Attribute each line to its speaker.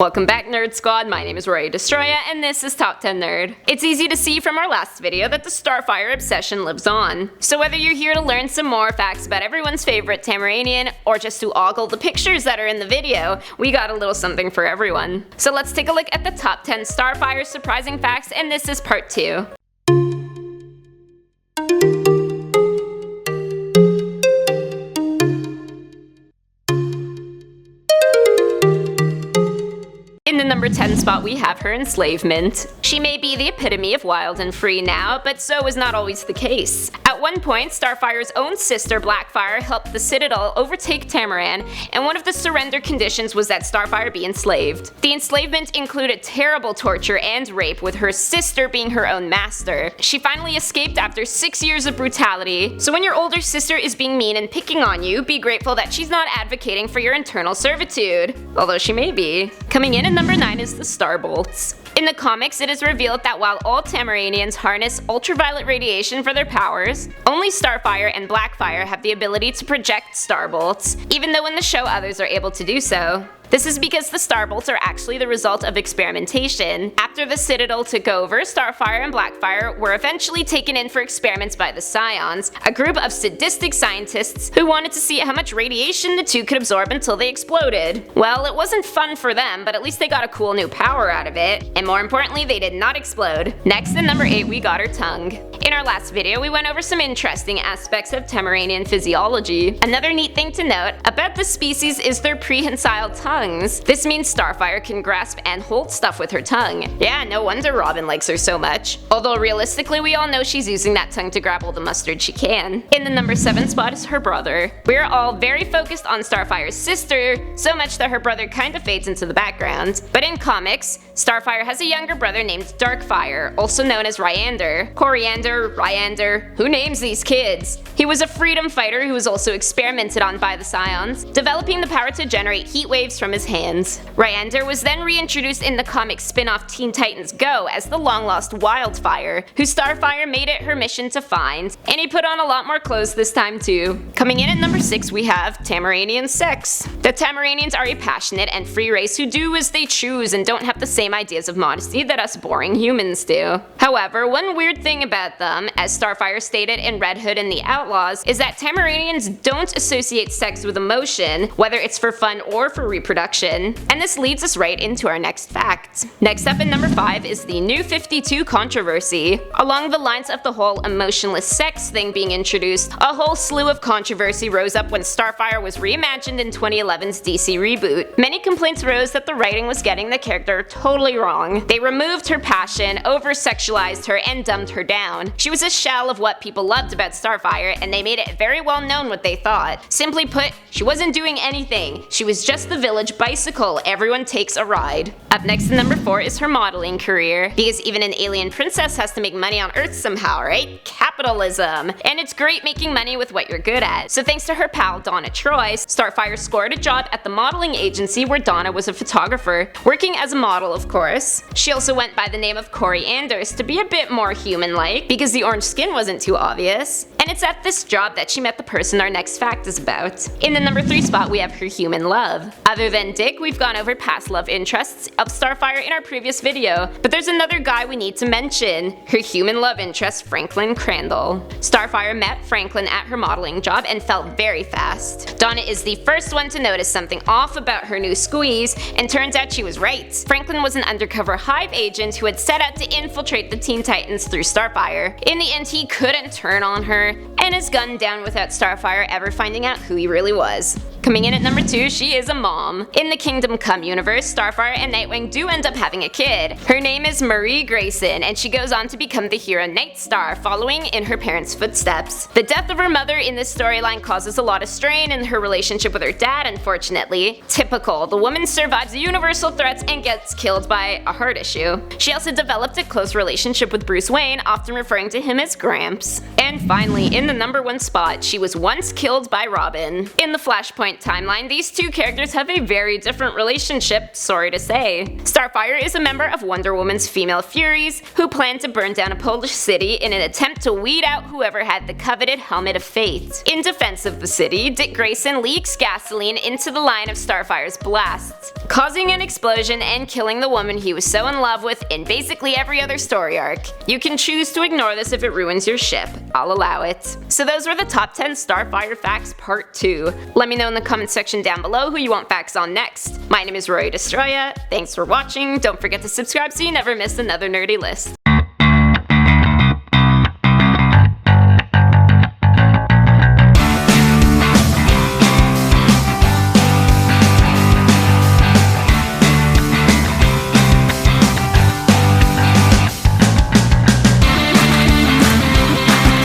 Speaker 1: Welcome back, Nerd Squad. My name is Rory Destroya, and this is Top 10 Nerd. It's easy to see from our last video that the Starfire obsession lives on. So whether you're here to learn some more facts about everyone's favorite Tamaranian, or just to ogle the pictures that are in the video, we got a little something for everyone. So let's take a look at the top 10 Starfire surprising facts, and this is part 2. In the number 10 spot, we have her enslavement. She may be the epitome of wild and free now, but so was not always the case. At one point, Starfire's own sister, Blackfire, helped the Citadel overtake Tamaran, and one of the surrender conditions was that Starfire be enslaved. The enslavement included terrible torture and rape, with her sister being her own master. She finally escaped after 6 years of brutality, so when your older sister is being mean and picking on you, be grateful that she's not advocating for your internal servitude. Although she may be. Coming in at number 9 is the Starbolts. In the comics, it is revealed that while all Tamaranians harness ultraviolet radiation for their powers, only Starfire and Blackfire have the ability to project Starbolts, even though in the show others are able to do so. This is because the Starbolts are actually the result of experimentation. After the Citadel took over, Starfire and Blackfire were eventually taken in for experiments by the Scions, a group of sadistic scientists who wanted to see how much radiation the two could absorb until they exploded. Well, it wasn't fun for them, but at least they got a cool new power out of it, and more importantly, they did not explode. Next, in number 8, we got her tongue. In our last video, we went over some interesting aspects of Tamaranian physiology. Another neat thing to note about the species is their prehensile tongues. This means Starfire can grasp and hold stuff with her tongue. Yeah, no wonder Robin likes her so much. Although realistically, we all know she's using that tongue to grab all the mustard she can. In the number 7 spot is her brother. We're all very focused on Starfire's sister, so much that her brother kinda fades into the background. But in comics, Starfire has a younger brother named Darkfire, also known as Ryander. Coriander, Ryander, who names these kids? He was a freedom fighter who was also experimented on by the Scions, developing the power to generate heat waves from his hands. Ryander was then reintroduced in the comic spin-off Teen Titans Go as the long-lost Wildfire, who Starfire made it her mission to find, and he put on a lot more clothes this time too. Coming in at number 6, we have Tamaranian sex. The Tamaranians are a passionate and free race who do as they choose and don't have the same ideas of modesty that us boring humans do. However, one weird thing about them, as Starfire stated in Red Hood and the Outlaws, is that Tamaranians don't associate sex with emotion, whether it's for fun or for reproduction. And this leads us right into our next fact. Next up in number 5 is the New 52 controversy. Along the lines of the whole emotionless sex thing being introduced, a whole slew of controversy rose up when Starfire was reimagined in 2011's DC reboot. Many complaints rose that the writing was getting the character totally wrong. They removed her passion, over-sexualized her, and dumbed her down. She was a shell of what people loved about Starfire, and they made it very well known what they thought. Simply put, she wasn't doing anything. She was just the village bicycle everyone takes a ride. Up next in number 4 is her modeling career. Because even an alien princess has to make money on Earth somehow, right? Capitalism. And it's great making money with what you're good at. So thanks to her pal Donna Troy, Starfire scored a job at the modeling agency where Donna was a photographer, working as a model of course. She also went by the name of Corey Anders to be a bit more human-like, because the orange skin wasn't too obvious. And it's at this job that she met the person our next fact is about. In the number 3 spot, we have her human love. Other than Dick, we've gone over past love interests of Starfire in our previous video, but there's another guy we need to mention, her human love interest, Franklin Crandall. Starfire met Franklin at her modeling job and fell very fast. Donna is the first one to notice something off about her new squeeze, and turns out she was right. Franklin was an undercover Hive agent who had set out to infiltrate the Teen Titans through Starfire. In the end, he couldn't turn on her, and is gunned down without Starfire ever finding out who he really was. Coming in at number 2, she is a mom. In the Kingdom Come universe, Starfire and Nightwing do end up having a kid. Her name is Marie Grayson, and she goes on to become the hero Nightstar, following in her parents' footsteps. The death of her mother in this storyline causes a lot of strain in her relationship with her dad, unfortunately. Typical, the woman survives universal threats and gets killed by a heart issue. She also developed a close relationship with Bruce Wayne, often referring to him as Gramps. And finally, in the number 1 spot, she was once killed by Robin. In the Flashpoint Flashpoint timeline, these two characters have a very different relationship, sorry to say. Starfire is a member of Wonder Woman's female Furies, who plan to burn down a Polish city in an attempt to weed out whoever had the coveted Helmet of Fate. In defense of the city, Dick Grayson leaks gasoline into the line of Starfire's blasts, causing an explosion and killing the woman he was so in love with in basically every other story arc. You can choose to ignore this if it ruins your ship. I'll allow it. So those were the top 10 Starfire facts part 2. Let me know in the comment section down below who you want facts on next. My name is Rory Destroya. Thanks for watching. Don't forget to subscribe so you never miss another nerdy list.